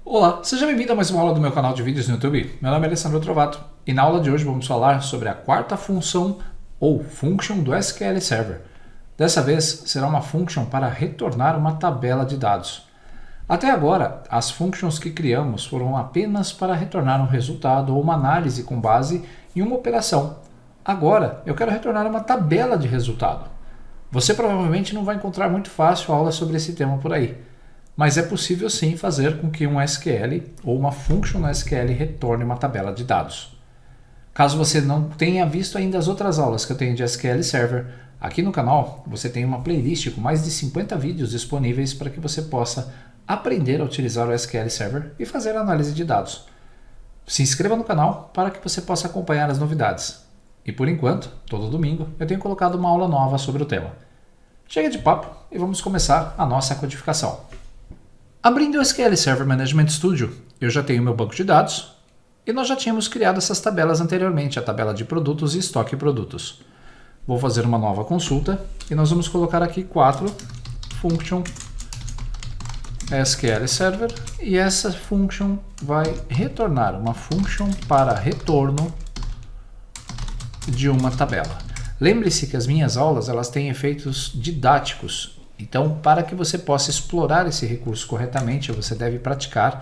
Olá, seja bem-vindo a mais uma aula do meu canal de vídeos no YouTube. Meu nome é Alessandro Trovato e na aula de hoje vamos falar sobre a quarta função ou function do SQL Server. Dessa vez será uma function para retornar uma tabela de dados. Até agora, as functions que criamos foram apenas para retornar um resultado ou uma análise com base em uma operação. Agora, eu quero retornar uma tabela de resultado. Você provavelmente não vai encontrar muito fácil aula sobre esse tema por aí. Mas é possível sim fazer com que um SQL ou uma function no SQL retorne uma tabela de dados. Caso você não tenha visto ainda as outras aulas que eu tenho de SQL Server, aqui no canal você tem uma playlist com mais de 50 vídeos disponíveis para que você possa aprender a utilizar o SQL Server e fazer análise de dados. Se inscreva no canal para que você possa acompanhar as novidades. E por enquanto, todo domingo, eu tenho colocado uma aula nova sobre o tema. Chega de papo e vamos começar a nossa codificação. Abrindo o SQL Server Management Studio, eu já tenho meu banco de dados e nós já tínhamos criado essas tabelas anteriormente, a tabela de produtos e estoque produtos. Vou fazer uma nova consulta e nós vamos colocar aqui 4 function SQL Server e essa function vai retornar uma function para retorno de uma tabela. Lembre-se que as minhas aulas elas têm efeitos didáticos. Então, para que você possa explorar esse recurso corretamente, você deve praticar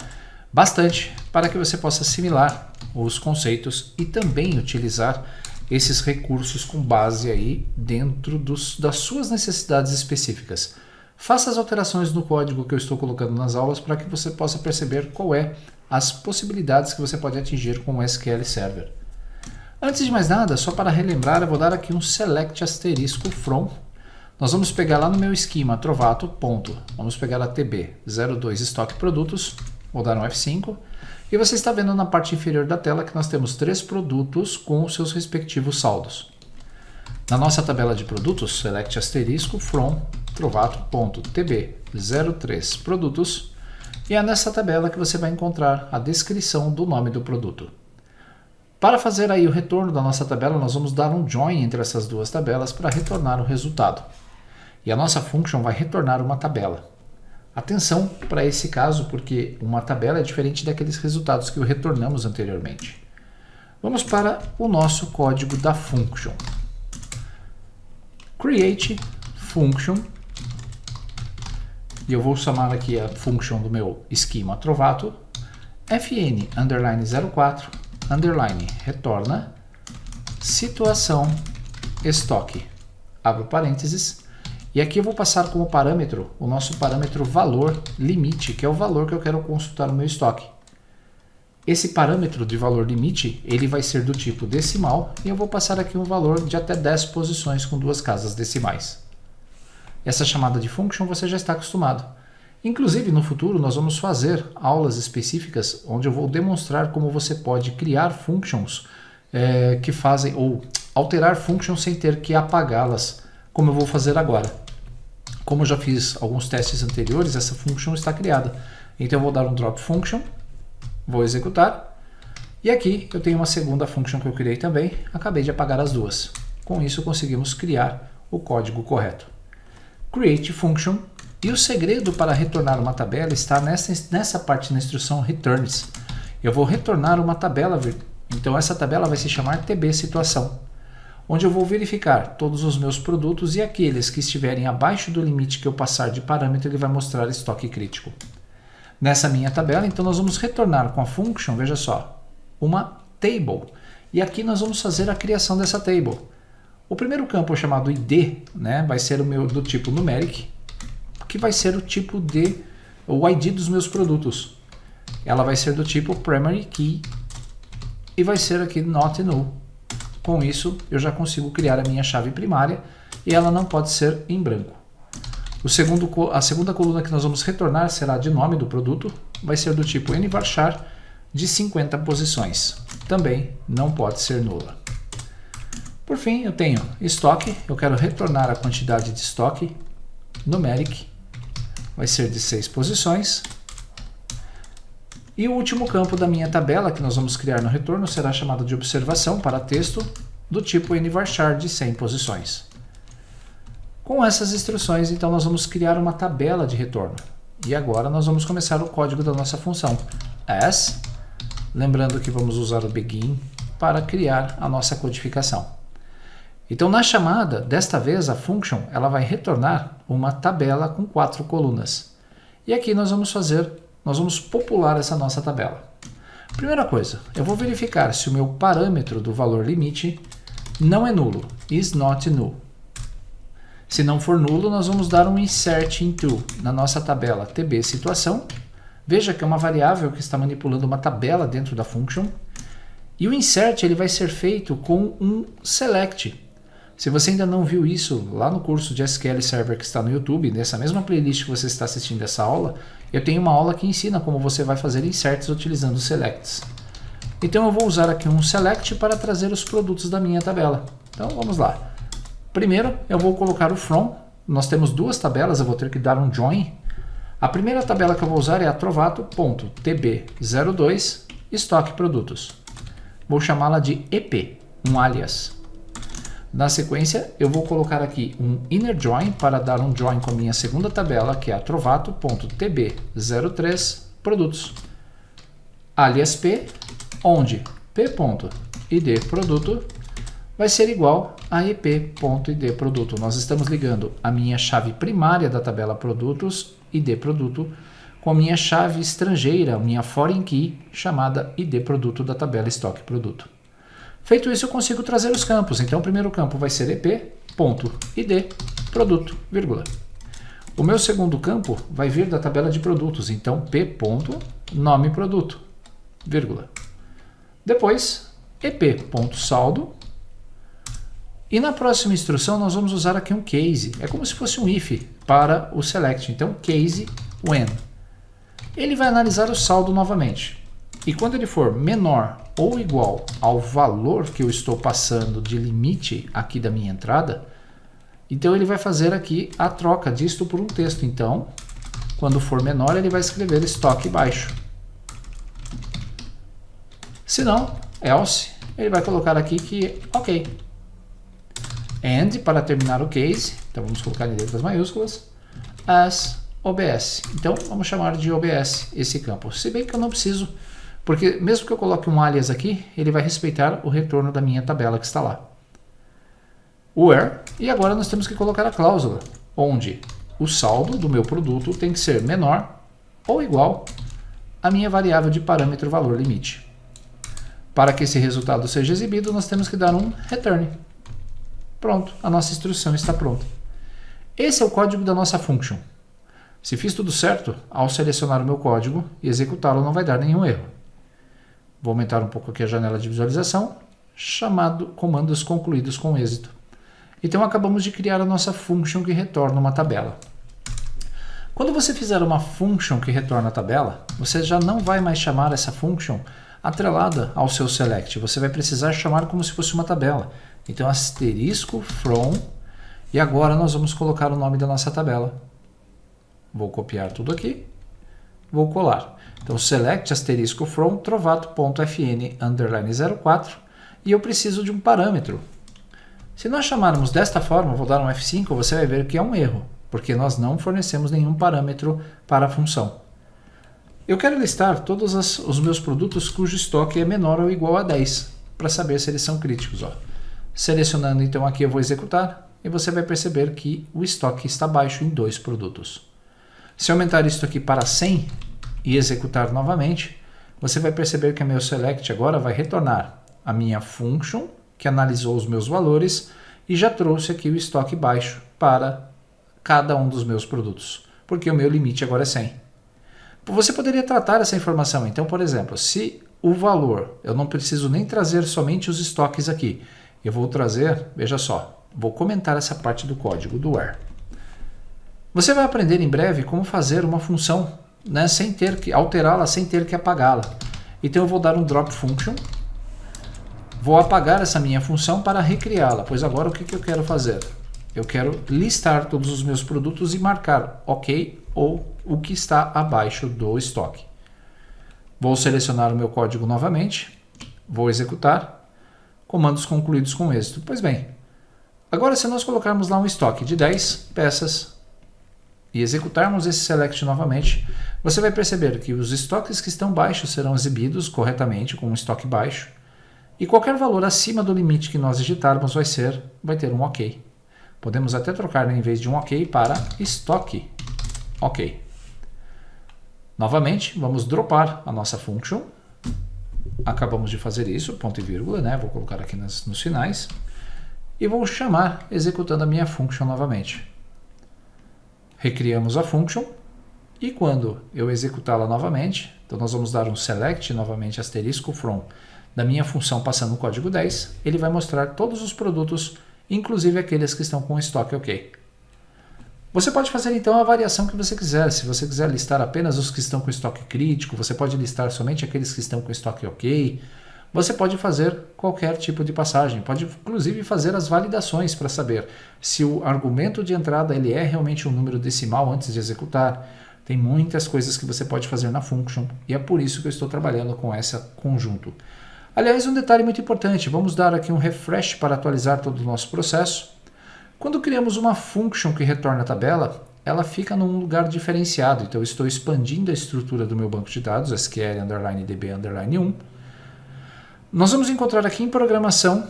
bastante para que você possa assimilar os conceitos e também utilizar esses recursos com base aí dentro das suas necessidades específicas. Faça as alterações no código que eu estou colocando nas aulas para que você possa perceber qual é as possibilidades que você pode atingir com o SQL Server. Antes de mais nada, só para relembrar, eu vou dar aqui um select asterisco from. Nós vamos pegar lá no meu esquema Trovato, ponto. Vamos pegar a TB02 estoque produtos, vou dar um F5. E você está vendo na parte inferior da tela que nós temos 3 produtos com os seus respectivos saldos. Na nossa tabela de produtos, select asterisco from Trovato.tb03 produtos. E é nessa tabela que você vai encontrar a descrição do nome do produto. Para fazer aí o retorno da nossa tabela, nós vamos dar um join entre essas duas tabelas para retornar o resultado. E a nossa function vai retornar uma tabela. Atenção para esse caso, porque uma tabela é diferente daqueles resultados que retornamos anteriormente. Vamos para o nosso código da function. Create function. E eu vou chamar aqui a function do meu esquema Trovato. fn_04 underline retorna situação estoque. Abro parênteses. E aqui eu vou passar como parâmetro o nosso parâmetro valor limite, que é o valor que eu quero consultar no meu estoque. Esse parâmetro de valor limite, ele vai ser do tipo decimal e eu vou passar aqui um valor de até 10 posições com 2 casas decimais. Essa chamada de function você já está acostumado. Inclusive, no futuro, nós vamos fazer aulas específicas onde eu vou demonstrar como você pode criar functions que fazem, ou alterar functions sem ter que apagá-las, como eu vou fazer agora. Como eu já fiz alguns testes anteriores, essa function está criada. Então eu vou dar um drop function, vou executar, e aqui eu tenho uma segunda function que eu criei também, acabei de apagar as duas. Com isso conseguimos criar o código correto. Create function, e o segredo para retornar uma tabela está nessa parte na instrução returns. Eu vou retornar uma tabela, então essa tabela vai se chamar TB situação, onde eu vou verificar todos os meus produtos e aqueles que estiverem abaixo do limite que eu passar de parâmetro, ele vai mostrar estoque crítico. Nessa minha tabela, então nós vamos retornar com a function, veja só, uma table. E aqui nós vamos fazer a criação dessa table. O primeiro campo chamado ID, né, vai ser o meu do tipo numeric, que vai ser o tipo o ID dos meus produtos. Ela vai ser do tipo primary key e vai ser aqui not null. Com isso, eu já consigo criar a minha chave primária e ela não pode ser em branco. A segunda coluna que nós vamos retornar será de nome do produto, vai ser do tipo nvarchar de 50 posições. Também não pode ser nula. Por fim, eu tenho estoque, eu quero retornar a quantidade de estoque, numeric, vai ser de 6 posições. E o último campo da minha tabela que nós vamos criar no retorno será chamado de observação para texto do tipo nvarchar de 100 posições. Com essas instruções, então, nós vamos criar uma tabela de retorno. E agora nós vamos começar o código da nossa função as, lembrando que vamos usar o begin para criar a nossa codificação. Então, na chamada, desta vez a function ela vai retornar uma tabela com 4 colunas. E aqui nós vamos popular essa nossa tabela. Primeira coisa, eu vou verificar se o meu parâmetro do valor limite não é nulo, is not null. Se não for nulo, nós vamos dar um insert into na nossa tabela tb situação. Veja que é uma variável que está manipulando uma tabela dentro da function. E o insert ele vai ser feito com um select. Se você ainda não viu isso lá no curso de SQL Server que está no YouTube, nessa mesma playlist que você está assistindo essa aula, eu tenho uma aula que ensina como você vai fazer inserts utilizando selects. Então eu vou usar aqui um select para trazer os produtos da minha tabela. Então vamos lá. Primeiro eu vou colocar o from. Nós temos duas tabelas, eu vou ter que dar um join. A primeira tabela que eu vou usar é a trovato.tb02 estoque produtos. Vou chamá-la de EP, um alias. Na sequência, eu vou colocar aqui um inner join para dar um join com a minha segunda tabela, que é a trovato.tb03 produtos. Alias P, onde p.id produto vai ser igual a ep.id produto. Nós estamos ligando a minha chave primária da tabela produtos, id produto, com a minha chave estrangeira, a minha foreign key, chamada id produto da tabela estoque produto. Feito isso, eu consigo trazer os campos. Então, o primeiro campo vai ser ep.id produto, vírgula. O meu segundo campo vai vir da tabela de produtos. Então, p.nome produto, vírgula. Depois, ep.saldo. E na próxima instrução, nós vamos usar aqui um case. É como se fosse um if para o select. Então, case when. Ele vai analisar o saldo novamente. E quando ele for menor ou igual ao valor que eu estou passando de limite aqui da minha entrada, então ele vai fazer aqui a troca disto por um texto. Então, quando for menor, ele vai escrever estoque baixo. Se não, else, ele vai colocar aqui que ok. And, para terminar o case, então vamos colocar em letras maiúsculas, as OBS. Então, vamos chamar de OBS esse campo. Se bem que eu não preciso, porque mesmo que eu coloque um alias aqui, ele vai respeitar o retorno da minha tabela que está lá. Where, e agora nós temos que colocar a cláusula, onde o saldo do meu produto tem que ser menor ou igual à minha variável de parâmetro valor limite. Para que esse resultado seja exibido, nós temos que dar um return. Pronto, a nossa instrução está pronta. Esse é o código da nossa function. Se fiz tudo certo, ao selecionar o meu código e executá-lo não vai dar nenhum erro. Vou aumentar um pouco aqui a janela de visualização, chamado comandos concluídos com êxito. Então acabamos de criar a nossa function que retorna uma tabela. Quando você fizer uma function que retorna a tabela, você já não vai mais chamar essa function atrelada ao seu select. Você vai precisar chamar como se fosse uma tabela. Então, asterisco from, e agora nós vamos colocar o nome da nossa tabela. Vou copiar tudo aqui, vou colar. Então, select asterisco from trovato.fn underline 04, e eu preciso de um parâmetro. Se nós chamarmos desta forma, vou dar um F5, você vai ver que é um erro, porque nós não fornecemos nenhum parâmetro para a função. Eu quero listar todos os meus produtos cujo estoque é menor ou igual a 10, para saber se eles são críticos. Selecionando então aqui eu vou executar, e você vai perceber que o estoque está baixo em 2 produtos. Se aumentar isso aqui para 100 e executar novamente, você vai perceber que o meu select agora vai retornar a minha function, que analisou os meus valores, e já trouxe aqui o estoque baixo para cada um dos meus produtos, porque o meu limite agora é 100. Você poderia tratar essa informação, então, por exemplo, se o valor, eu não preciso nem trazer somente os estoques aqui, eu vou trazer, veja só, vou comentar essa parte do código do where. Você vai aprender em breve como fazer uma função, né, sem ter que alterá-la, sem ter que apagá-la. Então eu vou dar um drop function, vou apagar essa minha função para recriá-la, pois agora o que eu quero fazer? Eu quero listar todos os meus produtos e marcar OK ou o que está abaixo do estoque. Vou selecionar o meu código novamente, vou executar, comandos concluídos com êxito. Pois bem, Agora, se nós colocarmos lá um estoque de 10 peças e executarmos esse select novamente, você vai perceber que os estoques que estão baixos serão exibidos corretamente com um estoque baixo e qualquer valor acima do limite que nós digitarmos vai ter um OK. Podemos até trocar, né, em vez de um OK para estoque OK. Novamente, vamos dropar a nossa function. Acabamos de fazer isso, ponto e vírgula, né? Vou colocar aqui nos finais. E vou chamar executando a minha function novamente. Recriamos a function. E quando eu executá-la novamente, então nós vamos dar um select novamente asterisco from da minha função passando o código 10, ele vai mostrar todos os produtos, inclusive aqueles que estão com estoque OK. Você pode fazer então a variação que você quiser. Se você quiser listar apenas os que estão com estoque crítico, você pode listar somente aqueles que estão com estoque OK. Você pode fazer qualquer tipo de passagem, pode inclusive fazer as validações para saber se o argumento de entrada ele é realmente um número decimal antes de executar. Tem muitas coisas que você pode fazer na function e é por isso que eu estou trabalhando com esse conjunto. Aliás, um detalhe muito importante, vamos dar aqui um refresh para atualizar todo o nosso processo. Quando criamos uma function que retorna a tabela, ela fica num lugar diferenciado, então eu estou expandindo a estrutura do meu banco de dados, SQL_DB_1. Nós vamos encontrar aqui em programação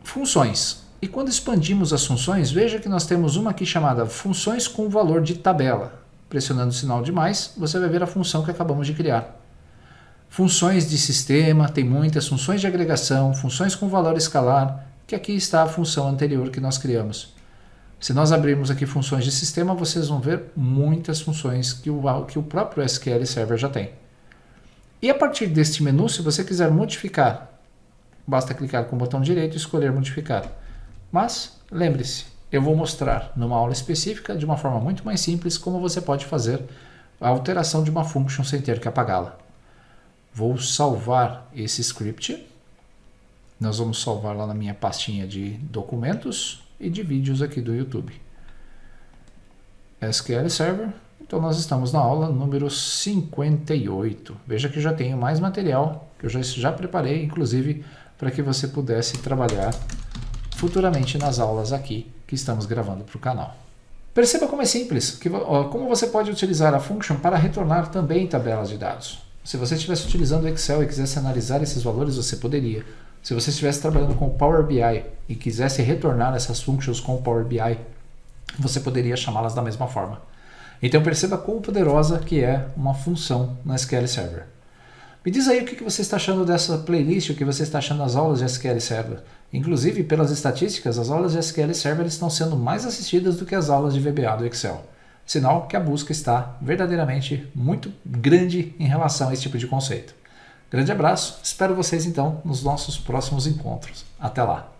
funções. E quando expandimos as funções, veja que nós temos uma aqui chamada funções com valor de tabela. Pressionando o sinal de mais, você vai ver a função que acabamos de criar. Funções de sistema, tem muitas funções de agregação, funções com valor escalar, que aqui está a função anterior que nós criamos. Se nós abrirmos aqui funções de sistema, vocês vão ver muitas funções que o próprio SQL Server já tem. E a partir deste menu, se você quiser modificar, basta clicar com o botão direito e escolher modificar. Mas, lembre-se, eu vou mostrar numa aula específica, de uma forma muito mais simples, como você pode fazer a alteração de uma function sem ter que apagá-la. Vou salvar esse script. Nós vamos salvar lá na minha pastinha de documentos e de vídeos aqui do YouTube. SQL Server. Então nós estamos na aula número 58. Veja que já tenho mais material, que eu já preparei, inclusive, para que você pudesse trabalhar futuramente nas aulas aqui que estamos gravando para o canal. Perceba como é simples, como você pode utilizar a function para retornar também tabelas de dados. Se você estivesse utilizando o Excel e quisesse analisar esses valores, você poderia. Se você estivesse trabalhando com o Power BI e quisesse retornar essas functions com o Power BI, você poderia chamá-las da mesma forma. Então perceba quão poderosa que é uma função no SQL Server. Me diz aí o que você está achando dessa playlist, o que você está achando das aulas de SQL Server. Inclusive, pelas estatísticas, as aulas de SQL Server estão sendo mais assistidas do que as aulas de VBA do Excel. Sinal que a busca está verdadeiramente muito grande em relação a esse tipo de conceito. Grande abraço, espero vocês então nos nossos próximos encontros. Até lá!